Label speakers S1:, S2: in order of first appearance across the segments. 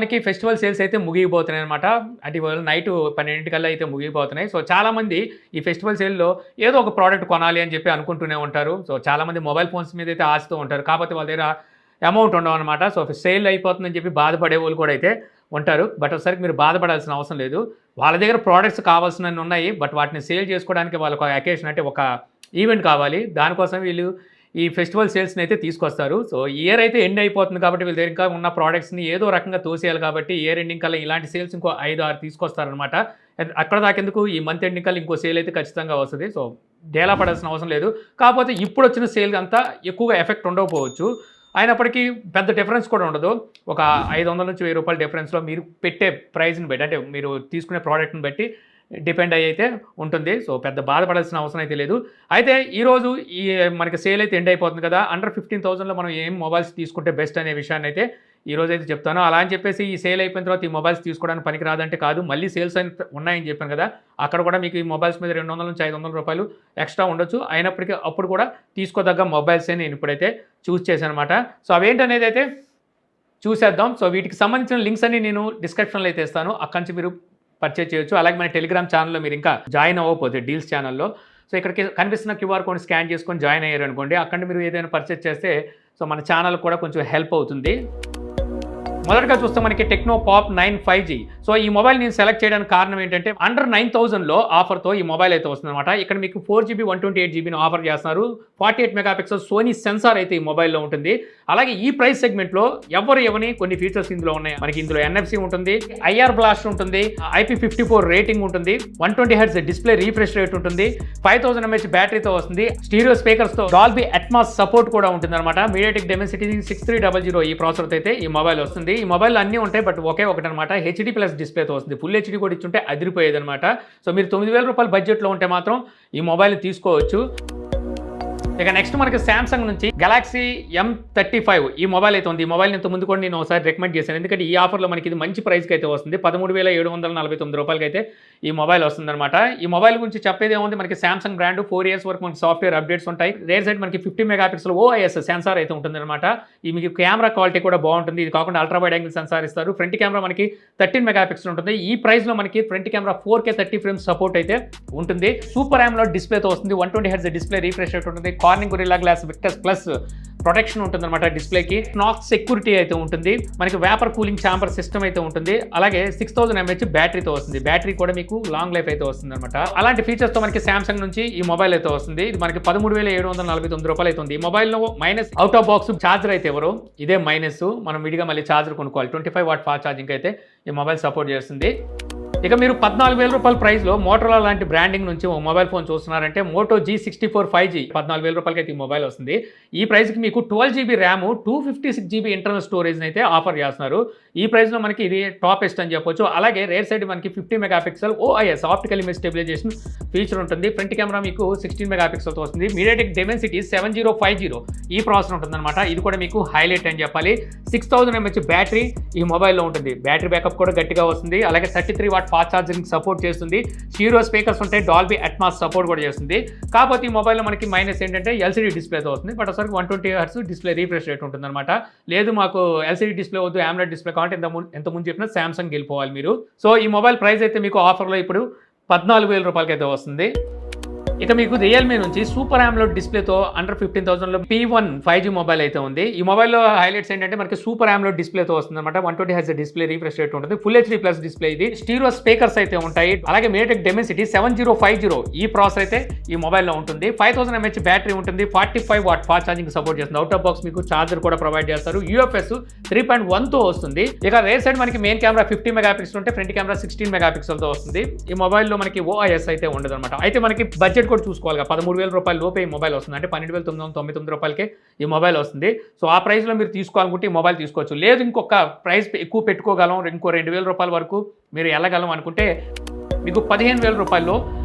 S1: మనకి festival sales అయితే ముగిపోతున్నాయి అనమాట. అంటే ఇవాళ నైట్ 12 అయితే ముగిపోతున్నాయి. సో చాలామంది ఈ ఫెస్టివల్ సేల్‌లో ఏదో ఒక ప్రోడక్ట్ కొనాలి అని చెప్పి అనుకుంటూనే ఉంటారు. సో చాలామంది మొబైల్ ఫోన్స్ మీద అయితే ఆశతో ఉంటారు. కాకపోతే వాళ్ళ దగ్గర అమౌంట్ ఉండవనమాట. సో సేల్ అయిపోతుందని చెప్పి బాధపడే వాళ్ళు కూడా అయితే ఉంటారు. బట్ ఒకసారి మీరు బాధపడాల్సిన అవసరం లేదు. వాళ్ళ దగ్గర ప్రోడక్ట్స్ కావాల్సినన్ని ఉన్నాయి. బట్ వాటిని సేల్ చేసుకోవడానికి వాళ్ళకి ఒక అకేషన్ అంటే ఒక ఈవెంట్ కావాలి. దానికోసం వీళ్ళు ఈ ఫెస్టివల్ సేల్స్‌ని అయితే తీసుకొస్తారు. సో ఇయర్ అయితే ఎండ్ అయిపోతుంది కాబట్టి వీళ్ళ దగ్గర ఇంకా ఉన్న ప్రోడక్ట్స్‌ని ఏదో రకంగా తోసేయాలి కాబట్టి ఇయర్ ఎండింగ్ కల్లా ఇలాంటి సేల్స్ ఇంకో 5, 6 తీసుకొస్తారనమాట. అక్కడ దాకెందుకు ఈ మంత్ ఎండింగ్ కల్లా ఇంకో సేల్ అయితే ఖచ్చితంగా వస్తది. సో డేలా పడాల్సిన అవసరం లేదు. కాకపోతే ఇప్పుడొచ్చిన సేల్ అంతా ఎక్కువగా ఎఫెక్ట్ ఉండకపోవచ్చు. అయినప్పటికీ పెద్ద డిఫరెన్స్ కూడా ఉండదు. ఒక 500 నుంచి 1000 రూపాయల డిఫరెన్స్‌లో మీరు పెట్టే ప్రైస్‌ని బట్టి అంటే మీరు తీసుకునే ప్రోడక్ట్‌ని బట్టి డిపెండ్ అయ్యి అయితే ఉంటుంది. సో పెద్ద బాధపడాల్సిన అవసరం అయితే లేదు. అయితే ఈరోజు మనకి సేల్ అయితే ఎండ్ అయిపోతుంది కదా! అండర్ 15,000లో మనం ఏం మొబైల్స్ తీసుకుంటే బెస్ట్ అనే విషయాన్ని అయితే ఈరోజైతే చెప్తాను. అలా అని చెప్పేసి ఈ సేల్ అయిపోయిన తర్వాత ఈ మొబైల్స్ తీసుకోవడానికి పనికి రాదంటే కాదు. మళ్ళీ సేల్స్ ఉన్నాయని చెప్పాను కదా! అక్కడ కూడా మీకు ఈ మొబైల్స్ మీద 200 నుంచి 500 రూపాయలు ఎక్స్ట్రా ఉండొచ్చు. అయినప్పటికీ అప్పుడు కూడా తీసుకోదగ్గ మొబైల్సే నేను ఇప్పుడైతే చూస్ చేశాననమాట. సో అవేంటనేది అయితే చూసేద్దాం. సో వీటికి సంబంధించిన లింక్స్ అన్ని నేను డిస్క్రిప్షన్‌లో అయితే ఇస్తాను. అక్కడి నుంచి మీరు పర్చేజ్ చేయొచ్చు. అలాగే మన టెలిగ్రామ్ ఛానల్‌లో మీరు ఇంకా జాయిన్ అవ్వకపోతే డీల్స్ ఛానల్‌లో సో ఇక్కడికి కనిపిస్తున్న క్యూఆర్ కోడ్ స్కాన్ చేసుకొని జాయిన్ అయ్యారు అనుకోండి. అక్కడ మీరు ఏదైనా పర్చేజ్ చేస్తే సో మన ఛానల్ కూడా కొంచెం హెల్ప్ అవుతుంది. మొదటగా చూస్తే మనకి టెక్నో పాప్ 9 5G. సో ఈ మొబైల్ నేను సెలెక్ట్ చేయడానికి కారణం ఏంటంటే అండర్ 9000లో ఆఫర్తో ఈ మొబైల్ అయితే వస్తుందన్నమాట. ఇక్కడ మీకు 4GB 128GBని ఆఫర్ చేస్తున్నారు. 48 మెగాపిక్సెల్ సోనీ సెన్సార్ అయితే ఈ మొబైల్లో ఉంటుంది. అలాగే ఈ ప్రైస్ సెగ్మెంట్లో ఎవరిని కొన్ని ఫీచర్స్ ఇందులో ఉన్నాయి. మనకి ఇందులో NFC ఉంటుంది, IR బ్లాస్ట్ ఉంటుంది, IP54 రేటింగ్ ఉంటుంది, 120Hz డిస్ప్లే రీఫ్రెష్ రేట్ ఉంటుంది, 5000 mAh బ్యాటరీతో వస్తుంది, స్టీరియో స్పీకర్స్తో డాల్బీ అట్మాస్ సపోర్ట్ కూడా ఉంటుంది అనమాట. మీడియాటెక్ డెమెన్సిటీ 6300 ఈ ప్రాసెసర్ అయితే ఈ మొబైల్ వస్తుంది. ఈ మొబైల్ అన్నీ ఉంటాయి బట్ ఒకే ఒకటి అనమాట HD+ డిస్ప్లేతో వస్తుంది. ఫుల్ HD కూడా ఇచ్చుంటే అదిరిపోయేది అనమాట. సో మీరు 9000 రూపాయల బడ్జెట్లో ఉంటే మాత్రం ఈ మొబైల్ని తీసుకోవచ్చు. ఇక నెక్స్ట్ మనకి సామ్సంగ్ నుంచి గెలాక్సీ M35 ఈ మొబైల్ అయితే ఉంది. ఈ మొబైల్ ఇంత ముందు కూడా నేను ఒకసారి రికమెండ్ చేశాను. ఎందుకంటే ఈ ఆఫర్లో మనకి ఇది మంచి ప్రైస్కి అయితే వస్తుంది. 13,749 రూపాయలకి అయితే ఈ మొబైల్ వస్తుందన్నమాట. ఈ మొబైల్ గురించి చెప్పేది ఏముంది, మనకి సామ్సంగ్ బ్రాండ్ 4 ఇయర్స్ వరకు మనకి సాఫ్ట్వేర్ అప్డేట్స్ ఉంటాయి. రేర్ సైడ్ మనకి 50 మెగాపిక్సెల్ OIS సెన్సార్ అయితే ఉంటుందన్నమాట. ఈ మీకు కెమెరా క్వాలిటీ కూడా బాగుంటుంది. ఇది కాకుండా అల్ట్రా వైడ్ యాంగిల్ సెన్సార్ ఇస్తారు. ఫ్రంట్ కెమెరా మనకి 13 మెగాపిక్సెల్ ఉంటుంది. ఈ ప్రైస్లో మనకి front camera 4K 30 frames support అయితే ఉంటుంది. సూపర్ AMOLED డిస్ప్లేతో వస్తుంది. 120Hz డిస్ప్లే రీఫ్రెష్ రేట్ ఉంటుంది. Corning Gorilla Glass Victus plus protection ఉంటుందన్నమాట. డిస్ప్లేకి నాక్స్ సెక్యూరిటీ అయితే ఉంటుంది. మనకి వేపర్ కూలింగ్ ఛాంబర్ సిస్టమ్ అయితే ఉంటుంది. అలాగే 6000 mAh బ్యాటరీతో వస్తుంది. బ్యాటరీ కూడా మీకు లాంగ్ లైఫ్ అయితే వస్తుంది అనమాట. అలాంటి ఫీచర్స్తో మనకి సామ్సంగ్ నుంచి ఈ మొబైల్ అయితే వస్తుంది. ఇది మనకి 13,749 రూపాయలు అయితే ఉంది. ఈ మొబైల్లో minus out of box charger అయితే ఎవరు ఇదే మైనస్, మనం విడిగా మళ్ళీ ఛార్జర్ కొనుక్కోవాలి. 25 వాట్ ఫాస్ట్ ఛార్జింగ్ అయితే ఈ మొబైల్ సపోర్ట్ చేస్తుంది. ఇక మీరు 14,000 రూపాయల ప్రైస్లో మోటరోలా లాంటి బ్రాండింగ్ నుంచి ఒక mobile phone చూస్తున్నారంటే Moto G64 5G 14,000 రూపాయలకి అయితే ఈ మొబైల్ వస్తుంది. ఈ ప్రైస్కి మీకు 12GB RAM 256GB internal storage అయితే ఆఫర్ చేస్తున్నారు. ఈ ప్రైస్లో మనకి ఇది టాపెస్ట్ అని చెప్పొచ్చు. అలాగే రేర్ సైడ్ మనకి 50 megapixel OIS optical image stabilisation feature ఉంటుంది. ఫ్రంట్ కెమెరా మీకు 16 మెగాపిక్సెల్తో వస్తుంది. మీడియాటెక్ డెమెన్సిటీ 7050 ఈ ప్రాసెసర్ ఉంటుందన్నమాట. ఇది కూడా మీకు హైలైట్ అని చెప్పాలి. 6000 mAh బ్యాటరీ ఈ మొబైల్లో ఉంటుంది. బ్యాటరీ బ్యాకప్ కూడా గట్టిగా వస్తుంది. అలాగే 33 వాట్ ఫాస్ట్ ఛార్జింగ్ సపోర్ట్ చేస్తుంది. స్టీరియో స్పీకర్స్ ఉంటాయి. డాల్బీ అట్మాస్ సపోర్ట్ కూడా చేస్తుంది. కాకపోతే ఈ మొబైల్లో మనకి మైనస్ ఏంటంటే LCD డిస్ప్లేతో వస్తుంది. బట్ ఒకసారి 120Hz డిస్ప్లే రీఫ్రెష్ రేట్ ఉంటుంది అనమాట. లేదు మాకు LCD డిస్ప్లే వద్దు, AMOLED డిస్ప్లే కావాలంటే ఎంత ముందు చెప్పినా సామ్సంగ్ వెళ్ళిపోవాలి మీరు. సో ఈ మొబైల్ ప్రైస్ అయితే మీకు ఆఫర్లో ఇప్పుడు 14,000 రూపాయలకి అయితే వస్తుంది. ఇక మీకు రియల్మీ నుంచి సూపర్ AMOLED డిస్ప్లేతో అండర్ 15,000లో P1 5G మొబైల్ అయితే ఉంది. ఈ మొబైల్లో హైలైట్స్ ఏంటంటే మనకి సూపర్ AMOLED డిస్ప్లేతో వస్తుంది అనమాట. 120Hz డిస్ప్లే రీఫ్రెష్ రేట్ ఉంటుంది. ఫుల్ HD+ డిస్ప్లే ఇది. స్టీరియో స్పీకర్స్ అయితే ఉంటాయి. అలాగే మీడియాటెక్ డెమెన్సిటీ 7050 ఈ ప్రాసెసర్ అయితే ఈ మొబైల్లో ఉంటుంది. 5000 mAh బ్యాటరీ ఉంటుంది. 45 వాట్ ఫాస్ట్ ఛార్జింగ్ సపోర్ట్ చేస్తుంది. అవుట్ ఆఫ్ బాక్స్ మీకు ఛార్జర్ కూడా ప్రొవైడ్ చేస్తారు. UFS 3.1తో వస్తుంది. ఇక రేర్ సైడ్ మనకి మెయిన్ కెమెరా 50 మెగాపిక్సెల్ ఉంటే ఫ్రంట్ కెమెరా 16 మెగాపిక్సెల్తో వస్తుంది. ఈ మొబైల్లో మనకి OIS అయితే ఉండదు అనమాట. అయితే మనకి బడ్జెట్ కూడా చూసుకోవాలి. 13,000 రూపాయల లోపే ఈ మొబైల్ వస్తుంది. అంటే 12,999 రూపాయలకే ఈ మొబైల్ వస్తుంది. సో ఆ ప్రైస్లో మీరు తీసుకోవాలనుకుంటే ఈ మొబైల్ తీసుకోవచ్చు. లేదు ఇంకొక ప్రైస్ ఎక్కువ పెట్టుకోగలం, ఇంకో 2,000 రూపాయల వరకు మీరు వెళ్ళగలం అనుకుంటే మీకు 15,000 రూపాయల్లో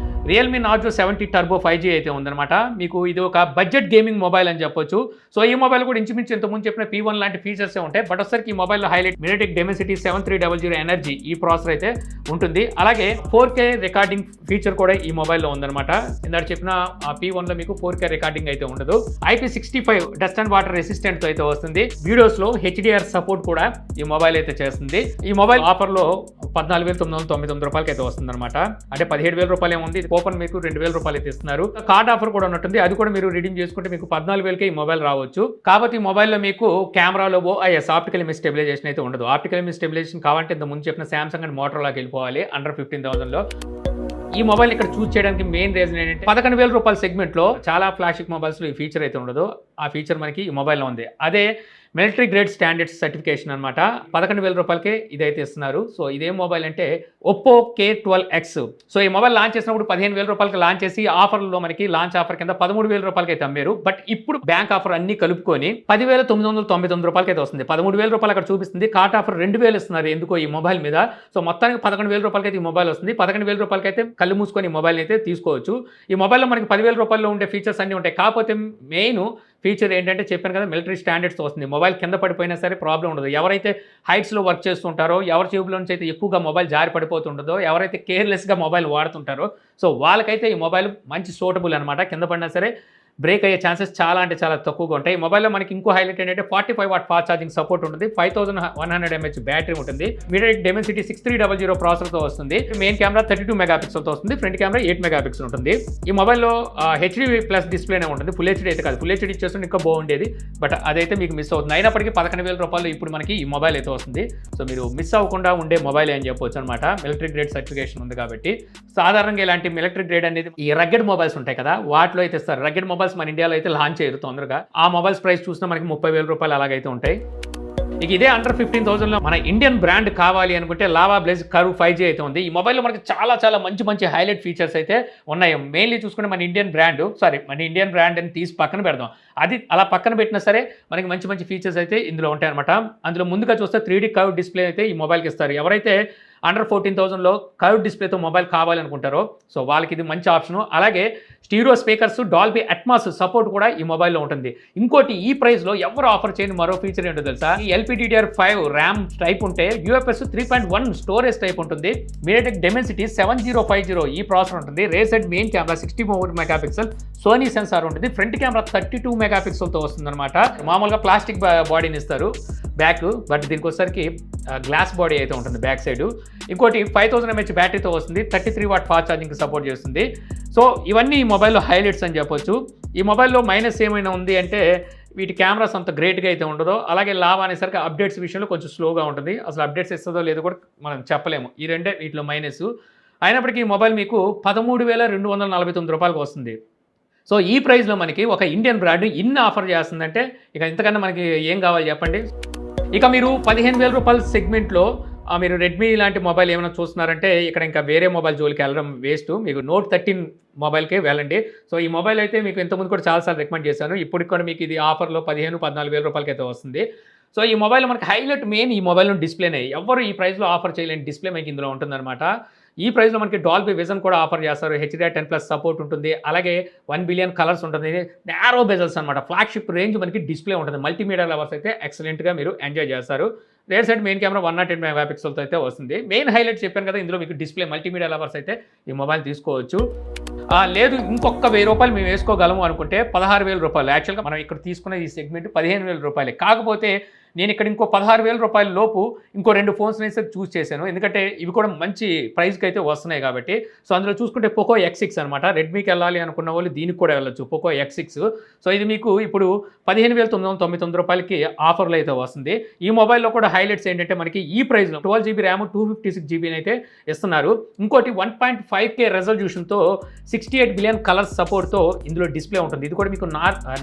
S1: రియల్మీ నార్జో 70 టర్బో 5G అయితే ఉందన్నమాట. మీకు ఇది ఒక బడ్జెట్ గేమింగ్ మొబైల్ అని చెప్పొచ్చు. సో ఈ మొబైల్ కూడా ఇంచుమించు ఇంతకుముందు చెప్పిన P1 లాంటి ఫీచర్సే ఉంటాయి. బట్ ఒకసారికి ఈ మొబైల్లో హైలైట్ MediaTek Dimensity 7300 ఎనర్జీ ఈ ప్రాసెసర్ అయితే ఉంటుంది. అలాగే 4K రికార్డింగ్ ఫీచర్ కూడా ఈ మొబైల్లో ఉందన్నమాట. ఇందాక చెప్పిన P1లో మీకు 4K రికార్డింగ్ అయితే ఉండదు. IP65 dust and water resistant అయితే వస్తుంది. వీడియోస్లో HDR సపోర్ట్ కూడా ఈ మొబైల్ అయితే చేస్తుంది. ఈ మొబైల్ ఆఫర్లో 14,999 రూపాయలకి అయితే వస్తుంది అనమాట. అంటే 17,000 రూపాయలు ఏముంది, కూపన్ మీకు 2,000 రూపాయలు అయితే ఇస్తున్నారు. కార్డ్ ఆఫర్ కూడా ఉన్నట్టుంది, అది కూడా మీరు రిడీమ్ చేసుకుంటే మీకు 14,000కే ఈ మొబైల్ రావచ్చు. కాబట్టి ఈ మొబైల్లో మీకు కెమెరాలో OIS ఆప్టికల్ ఇమేజ్ స్టెబిలైజేషన్ అయితే ఉండదు. ఆప్టికల్ ఇమేజ్ స్టెబిలైజేషన్ కావాలంటే ఇంత ముందు చెప్పిన సామ్సంగ్ అండ్ మోటరోలాకి వెళ్ళిపోవాలి అండర్ 15,000లో. ఈ మొబైల్ ఇక్కడ చూస్ చేయడానికి మెయిన్ రీజన్ ఏంటంటే 11,000 రూపాయల సెగ్మెంట్లో చాలా ఫ్లాగ్షిప్ మొబైల్స్లో ఈ ఫీచర్ అయితే ఉండదు. ఆ ఫీచర్ మనకి ఈ మొబైల్లో ఉంది. అదే మిలిటరీ గ్రేడ్ స్టాండర్డ్స్ సర్టిఫికేషన్ అనమాట. 11,000 రూపాయలకే ఇదైతే ఇస్తున్నారు. సో ఇదేం మొబైల్ అంటే ఒప్పో K12X. సో ఈ మొబైల్ లాంచ్ చేసినప్పుడు 15,000 రూపాయలకి లాంచ్ చేసి ఆఫర్లో మనకి లాంచ్ ఆఫర్ కింద 13,000 రూపాయలకి అయితే అమ్మారు. బట్ ఇప్పుడు బ్యాంక్ ఆఫర్ అన్ని కలుపుకొని 10,999 రూపాయలకి అయితే వస్తుంది. 13,000 రూపాయలు అక్కడ చూపిస్తుంది. కార్ట్ ఆఫర్ 2,000 ఇస్తున్నారు ఎందుకో ఈ మొబైల్ మీద. సో మొత్తానికి 11,000 రూపాయలకి అయితే ఈ మొబైల్ వస్తుంది. 11,000 రూపాయలకి అయితే కళ్ళు మూసుకొని ఈ మొబైల్ అయితే తీసుకోవచ్చు. ఈ మొబైల్లో మనకి 10,000 రూపాయల్లో ఉండే ఫీచర్స్ అన్నీ ఉంటాయి. కాకపోతే మెయిన్ ఫీచర్ ఏంటంటే చెప్పాను కదా, మిలిటరీ స్టాండర్డ్స్ వస్తుంది. మొబైల్ కింద పడిపోయినా సరే ప్రాబ్లం ఉండదు. ఎవరైతే హైట్స్లో వర్క్ చేస్తుంటారో, ఎవరి జేబులో నుంచి అయితే ఎక్కువగా మొబైల్ జారి పడిపోతుంటుందో, ఎవరైతే కేర్లెస్గా మొబైల్ వాడుతుంటారో, సో వాళ్ళకైతే ఈ మొబైల్ మంచి సూటబుల్ అనమాట. కింద పడినా సరే బ్రేక్ అయ్యే ఛాన్సెస్ చాలా అంటే చాలా తక్కువగా ఉంటాయి. ఈ మొబైల్లో మనకి ఇంకో హైలైట్ ఏంటంటే 45 వాట్ ఫాస్ట్ ఛార్జింగ్ సపోర్ట్ ఉంటుంది. 5100 mAh బ్యాటరీ ఉంటుంది. MediaTek Dimensity 6300 ప్రాసెసర్తో వస్తుంది. మెయిన్ కెమెరా 32 మెగాపిక్సెల్తో వస్తుంది. ఫ్రంట్ కెమెరా 8 మెగాపిక్సెల్ ఉంటుంది. ఈ మొబైల్లో HD+ డిస్ప్లేనే ఉంటుంది. ఫుల్ HD అయితే కాదు. ఫుల్ HD ఇచ్చేస్తుంటే ఇంకా బాగుండేది, బట్ అదైతే మీకు మిస్ అవుతుంది. అయినప్పటికీ 11,000 రూపాయలు ఇప్పుడు మనకి ఈ మొబైల్ అయితే వస్తుంది. సో మీరు మిస్ అవ్వకుండా ఉండే మొబైల్ అని చెప్పొచ్చు అనమాట. మిలిటరీ గ్రేడ్ సర్టిఫికేషన్ ఉంది కాబట్టి. సాధారణంగా ఇలాంటి మిలిటరీ గ్రేడ్ అనేది ఈ రగ్గెడ్ మొబైల్స్ ఉంటాయి కదా, వాటిలో అయితే ఇస్తారు. రగ్గెడ్ మొబైల్స్ మన ఇండియాలో అయితే లాంచ్ చేయరు తొందరగా. ఆ మొబైల్స్ ప్రైస్ చూసినా మనకి 30,000 రూపాయలు అలాగైతే ఉంటాయి. ఇక ఇదే అండర్ 15,000లో మన ఇండియన్ బ్రాండ్ కావాలి అనుకుంటే లావా బ్లేజ్ కర్వ్ 5G అయితే ఉంది. ఈ మొబైల్లో మనకి చాలా మంచి హైలైట్ ఫీచర్స్ అయితే ఉన్నాయి. మెయిన్లీ చూసుకుంటే మన ఇండియన్ బ్రాండ్ అని తీసి పక్కన పెడదాం. అది అలా పక్కన పెట్టినా సరే మనకి మంచి ఫీచర్స్ అయితే ఇందులో ఉంటాయి అనమాట. అందులో ముందుగా చూస్తే 3D కర్వ్ డిస్ప్లే అయితే ఈ మొబైల్కి ఇస్తారు. ఎవరైతే అండర్ 14,000లో కర్వ్ డిస్ప్లేతో మొబైల్ కావాలనుకుంటారో సో వాళ్ళకి ఇది మంచి ఆప్షను. అలాగే stereo speakers, Dolby Atmos support కూడా ఈ మొబైల్లో ఉంటుంది. ఇంకోటి ఈ ప్రైస్లో ఎవరు ఆఫర్ చేయని మరో ఫీచర్ ఏంటో తెలుసా, ఈ LPDDR5 ర్యామ్ టైప్ ఉంటే UFS 3.1 స్టోరేజ్ టైప్ ఉంటుంది. MediaTek Dimensity 7050 ఈ ప్రాసెసర్ ఉంటుంది. రేసెడ్ main camera 64 megapixel, Sony sensor ఉంటుంది. ఫ్రంట్ కెమెరా 32 మెగాపిక్సెల్తో వస్తుందన్నమాట. మామూలుగా ప్లాస్టిక్ బాడీని ఇస్తారు బ్యాక్, బట్ దీనికి వచ్చేసరికి గ్లాస్ బాడీ అయితే ఉంటుంది బ్యాక్ సైడ్. ఇంకోటి 5000 mAh బ్యాటరీతో వస్తుంది. 33 వాట్ ఫాస్ట్ ఛార్జింగ్ సపోర్ట్ చేస్తుంది. సో ఇవన్నీ ఈ మొబైల్లో హైలైట్స్ అని చెప్పొచ్చు. ఈ మొబైల్లో మైనస్ ఏమైనా ఉంది అంటే వీటి కెమెరాస్ అంత గ్రేట్గా అయితే ఉండదు. అలాగే లావా అనేసరికి అప్డేట్స్ విషయంలో కొంచెం స్లోగా ఉంటుంది. అసలు అప్డేట్స్ ఇస్తుందో లేదో కూడా మనం చెప్పలేము. ఈ రెండే వీటిలో మైనస్. అయినప్పటికీ ఈ మొబైల్ మీకు 13,249 రూపాయలకు వస్తుంది. సో ఈ ప్రైస్లో మనకి ఒక ఇండియన్ బ్రాండ్ ఇన్ని ఆఫర్ చేస్తుందంటే ఇక ఇంతకన్నా మనకి ఏం కావాలి చెప్పండి. ఇక మీరు 15,000 రూపాయల సెగ్మెంట్లో మీరు రెడ్మీ లాంటి మొబైల్ ఏమైనా చూస్తున్నారంటే ఇక్కడ ఇంకా వేరే మొబైల్ జోలికి వెళ్ళడం వేస్ట్. మీకు Note 13 మొబైల్కే వెళ్ళండి. సో ఈ మొబైల్ అయితే మీకు ఇంతకుముందు కూడా చాలాసార్లు రికమెండ్ చేశాను. ఇప్పటికి కూడా మీకు ఇది ఆఫర్లో 14,000 రూపాయలకి అయితే వస్తుంది. సో ఈ మొబైల్ మనకి హైలైట్ మెయిన్ ఈ మొబైల్లో డిస్ప్లేనే. ఎవరు ఈ ప్రైస్లో ఆఫర్ చేయలేని డిస్ప్లే మీకు ఇందులో ఉంటుందన్నమాట. ఈ ప్రైస్లో మనకి డాల్బీ విజన్ కూడా ఆఫర్ చేస్తారు. HDR10+ సపోర్ట్ ఉంటుంది. అలాగే 1 బిలియన్ కలర్స్ ఉంటుంది. నారో బెజల్స్ అనమాట. ఫ్లాగ్షిప్ రేంజ్ మనకి డిస్ప్లే ఉంటుంది. మల్టీమీడియా లవర్స్ అయితే ఎక్సలెంట్గా మీరు ఎంజాయ్ చేస్తారు. రేర్ సైడ్ మెయిన్ కెమెరా 108 మెగాపిక్సెల్తో అయితే వస్తుంది. మెయిన్ హైలైట్ చెప్పాను కదా, ఇందులో మీకు డిస్ప్లే మల్టీమీడియా లవర్స్ అయితే ఈ మొబైల్ తీసుకోవచ్చు. లేదు ఇంకొక 1000 రూపాయలు మేము వేసుకోగలము అనుకుంటే 16,000 రూపాయలు. యాక్చువల్గా మనం ఇక్కడ తీసుకున్న ఈ సెగ్మెంట్ 15,000 రూపాయలే. కాకపోతే నేను ఇక్కడ ఇంకో 16,000 రూపాయల లోపు ఇంకో 2 ఫోన్స్ అయితే చూస్ చేశాను. ఎందుకంటే ఇవి కూడా మంచి ప్రైస్కి అయితే వస్తున్నాయి కాబట్టి. సో అందులో చూసుకుంటే పోకో X6 అనమాట. రెడ్మీకి వెళ్ళాలి అనుకున్న వాళ్ళు దీనికి కూడా వెళ్ళొచ్చు, పోకో X6. సో ఇది మీకు ఇప్పుడు 15,999 రూపాయలకి ఆఫర్లో అయితే వస్తుంది. ఈ మొబైల్లో కూడా హైలైట్స్ ఏంటంటే మనకి ఈ ప్రైస్లో 12GB ర్యామ్ 256GB అయితే ఇస్తున్నారు. ఇంకోటి 1.5K రెజల్యూషన్తో 68 బిలియన్ కలర్స్ సపోర్ట్తో ఇందులో డిస్ప్లే ఉంటుంది. ఇది కూడా మీకు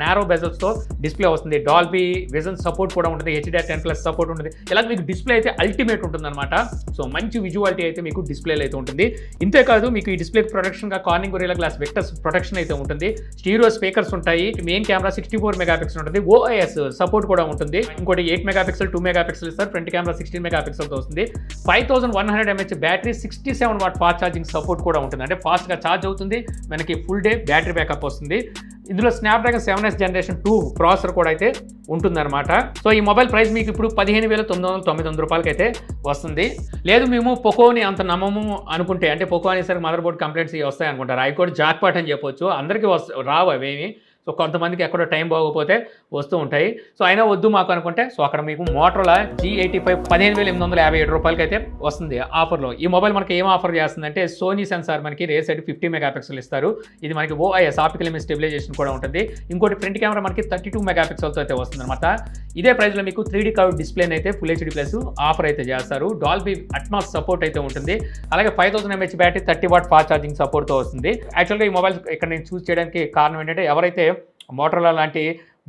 S1: నారో బెజల్స్తో డిస్ప్లే వస్తుంది. డాల్బీ విజన్ సపోర్ట్ కూడా ఉంటుంది. HDR10+ సపోర్ట్ ఉంటుంది. ఇలా మీకు డిస్ప్లే అయితే అల్టిమేట్ ఉంటుందన్నమాట. సో మంచి విజువాలిటీ అయితే మీకు డిస్ప్లేలో అయితే ఉంటుంది. ఇంతే కాదు, మీకు ఈ డిస్ప్లే ప్రొటెక్షన్గా Corning Gorilla glass Victus protection అయితే ఉంటుంది. స్టీరియో స్పీకర్స్ ఉంటాయి. మెయిన్ కెమెరా 64 మెగాపిక్సెల్ ఉంటుంది. OIS సపోర్ట్ కూడా ఉంటుంది. ఇంకోటి 8 మెగాపిక్సెల్ 2 మెగాపిక్సెల్ ఇస్తారు. ఫ్రంట్ కెమెరా 16 మెగాపిక్సెల్తో వస్తుంది. 5100 mAh battery, 67 watt fast charging support కూడా ఉంటుంది. అంటే ఫాస్ట్గా ఛార్జ్ అవుతుంది, మనకి ఫుల్ డే బ్యాటరీ బ్యాకప్ వస్తుంది. ఇందులో స్నాప్డ్రాగన్ 7S జనరేషన్ 2 ప్రాసెసర్ కూడా అయితే ఉంటుందన్నమాట. సో ఈ మొబైల్ ప్రైస్ మీకు ఇప్పుడు 15,999 రూపాయలకి అయితే వస్తుంది. లేదు మేము పోకోని అంత నమ్మము అనుకుంటే, అంటే పోకో అనేసరికి మదర్ బోర్డ్ కంప్లైంట్స్ వస్తాయి అనుకుంటారు. అవి కూడా జాక్పాట్ అని చెప్పొచ్చు. అందరికీ రావు అవేమి. సో కొంతమందికి ఎక్కడో టైం బాగోకపోతే వస్తూ ఉంటాయి. సో అయినా వద్దు మాకు అనుకుంటే, సో అక్కడ మీకు మోటరోలా G85 15,857 రూపాయలకి అయితే వస్తుంది ఆఫర్లో. ఈ మొబైల్ మనకి ఏం ఆఫర్ చేస్తుందంటే, సోనీ సెన్సార్ మనకి రేర్ సైడ్ 50 మెగాపిక్సెల్ ఇస్తారు. ఇది మనకి OIS ఆప్టికల్ ఇమేజ్ స్టెబిలైజేషన్ కూడా ఉంటుంది. ఇంకోటి ఫ్రంట్ కెమెరా మనకి 32 మెగాపిక్సెల్తో అయితే వస్తుంది అనమాట. ఇదే ప్రైస్లో మీకు 3D కర్వ్ డిస్ప్లేని అయితే ఫుల్ HD+ ఆఫర్ అయితే చేస్తారు. డాల్బీ అట్మాస్ సపోర్ట్ అయితే ఉంటుంది. అలాగే 5000 mAh battery, 30 what fast charging సపోర్ట్తో వస్తుంది. యాక్చువల్గా ఈ మొబైల్ ఇక్కడ నేను చూస్ చేయడానికి కారణం ఏంటంటే, ఎవరైతే మోటరోలా లాంటి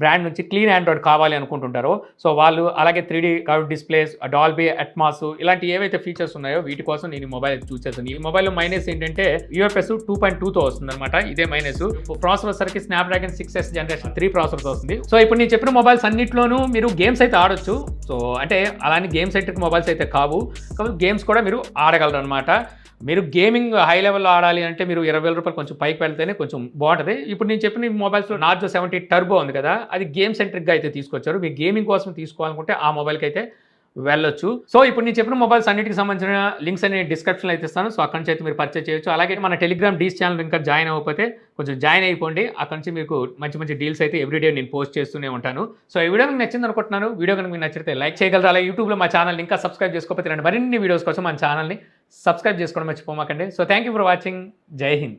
S1: బ్రాండ్ నుంచి క్లీన్ ఆండ్రాయిడ్ కావాలి అనుకుంటుంటారో, సో వాళ్ళు అలాగే 3D curve displays, Dolby Atmos ఇలాంటి ఏవైతే ఫీచర్స్ ఉన్నాయో వీటి కోసం నేను ఈ మొబైల్ చూస్ చేస్తాను. ఈ మొబైల్లో మైనస్ ఏంటంటే UFS 2.2తో వస్తుంది అనమాట. ఇదే మైనస్. ప్రాసెసర్ వచ్చరికి స్నాప్డ్రాగన్ 6S జనరేషన్ 3 ప్రాసెసర్తో వస్తుంది. సో ఇప్పుడు నేను చెప్పిన మొబైల్స్ అన్నింటిలోనూ మీరు గేమ్స్ అయితే ఆడొచ్చు. సో అంటే అలాంటి గేమ్ సెంట్రిక్ మొబైల్స్ అయితే కావు, కాబట్టి గేమ్స్ కూడా మీరు ఆడగలరు అనమాట. మీరు గేమింగ్ హై లెవెల్లో ఆడాలి అంటే మీరు 20,000 రూపాయలు కొంచెం పైకి వెళ్తేనే కొంచెం బాగుంటుంది. ఇప్పుడు నేను చెప్పిన మొబైల్స్లో నార్జో 70 టర్బో ఉంది కదా, అది గేమ్ సెంట్రిక్గా అయితే తీసుకొచ్చారు. మీరు గేమింగ్ కోసం తీసుకోవాలనుకుంటే ఆ మొబైల్కి అయితే వెళ్ళొచ్చు. సో ఇప్పుడు నేను చెప్పిన మొబైల్స్ అన్నిటికి సంబంధించిన లింక్స్ అనే డిస్క్రిప్షన్లో అయితే ఇస్తాను. సో అక్కడి నుంచి అయితే మీరు పర్చేస్ చేయొచ్చు. అలాగే మన టెలిగ్రామ్ డీల్స్ ఛానల్ ఇంకా జాయిన్ అవ్వకపోతే కొంచెం జాయిన్ అయిపోండి. అక్కడి నుంచి మీకు మంచి మంచి డీల్స్ అయితే ఎవ్రీడే నేను పోస్ట్ చేస్తూనే ఉంటాను. సో ఈ వీడియో మీకు నచ్చింది అనుకుంటున్నాను. వీడియో కనుక మీకు నచ్చితే లైక్ చేయగలరు. అలాగే యూట్యూబ్లో మా ఛానల్ ఇంకా సబ్స్క్రైబ్ చేసుకోకపోతే మరిన్ని వీడియోస్ కోసం మన ఛానల్ని సబ్స్క్రైబ్ చేసుకోవడం మర్చిపోమాకండి. So thank you for watching. Jai Hind.